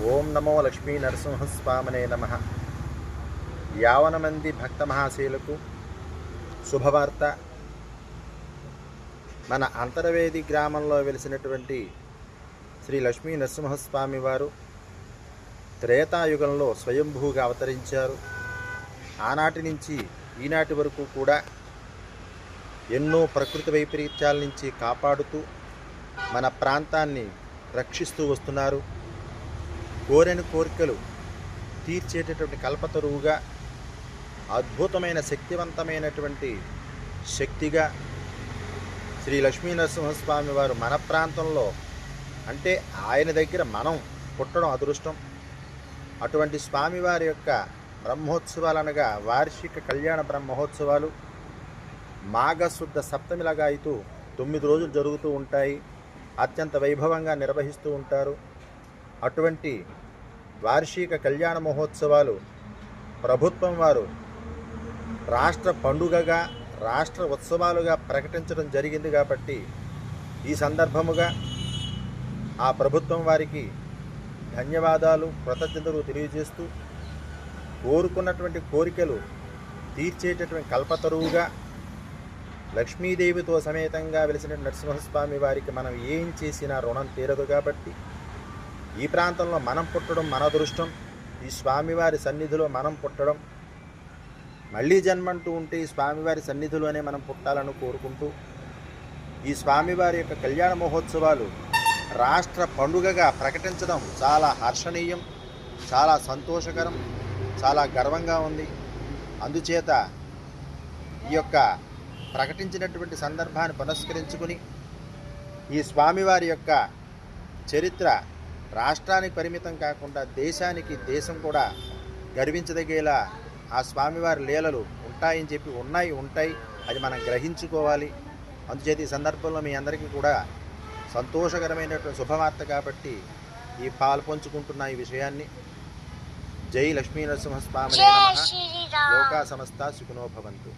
ఓం నమో లక్ష్మీ నరసింహస్వామినే నమః. యావన మంది భక్త మహాశయులకు శుభవార్త. మన అంతర్వేది గ్రామంలో వెలిసినటువంటి శ్రీ లక్ష్మీ నరసింహస్వామి వారు త్రేతాయుగంలో స్వయంభూగా అవతరించారు. ఆనాటి నుంచి ఈనాటి వరకు కూడా ఎన్నో ప్రకృతి వైపరీత్యాల నుంచి కాపాడుతూ మన ప్రాంతాన్ని రక్షిస్తూ వస్తున్నారు. కోరిన కోరికలు తీర్చేటటువంటి కల్పతరువుగా, అద్భుతమైన శక్తివంతమైనటువంటి శక్తిగా శ్రీ లక్ష్మీ నరసింహస్వామి వారు మన ప్రాంతంలో, అంటే ఆయన దగ్గర మనం పుట్టడం అదృష్టం. అటువంటి స్వామివారి యొక్క బ్రహ్మోత్సవాలు అనగా వార్షిక కళ్యాణ బ్రహ్మోత్సవాలు మాఘశుద్ధ సప్తమిలాగా అయితూ 9 రోజులు జరుగుతూ ఉంటాయి. అత్యంత వైభవంగా నిర్వహిస్తూ ఉంటారు. అటువంటి వార్షిక కళ్యాణ మహోత్సవాలు ప్రభుత్వం వారు రాష్ట్ర పండుగగా, రాష్ట్ర ఉత్సవాలుగా ప్రకటించడం జరిగింది. కాబట్టి ఈ సందర్భముగా ఆ ప్రభుత్వం వారికి ధన్యవాదాలు, కృతజ్ఞతలు తెలియజేస్తూ, కోరుకున్నటువంటి కోరికలు తీర్చేటటువంటి కల్పతరువుగా లక్ష్మీదేవితో సమేతంగా వెలిసిన నరసింహస్వామి వారికి మనం ఏం చేసినా రుణం తీరదు. కాబట్టి ఈ ప్రాంతంలో మనం పుట్టడం మన అదృష్టం. ఈ స్వామివారి సన్నిధిలో మనం పుట్టడం, మళ్ళీ జన్మంటూ ఉంటే ఈ స్వామివారి సన్నిధిలోనే మనం పుట్టాలని కోరుకుంటూ, ఈ స్వామివారి యొక్క కళ్యాణ మహోత్సవాలు రాష్ట్ర పండుగగా ప్రకటించడం చాలా హర్షణీయం, చాలా సంతోషకరం, చాలా గర్వంగా ఉంది. అందుచేత ఈ యొక్క ప్రకటించినటువంటి సందర్భాన్ని పునస్కరించుకుని ఈ స్వామివారి యొక్క చరిత్ర రాష్ట్రానికి పరిమితం కాకుండా దేశం కూడా గర్వించదగేలా ఆ స్వామివారి లీలలు ఉంటాయని చెప్పి ఉంటాయి. అది మనం గ్రహించుకోవాలి. అందుచేత ఈ సందర్భంలో మీ అందరికీ కూడా సంతోషకరమైనటువంటి శుభవార్త కాబట్టి ఈ పాల్పంచుకుంటున్న ఈ విషయాన్ని. జై లక్ష్మీ నరసింహస్వామి. లోకా సమస్త సుఖినో భవంతు.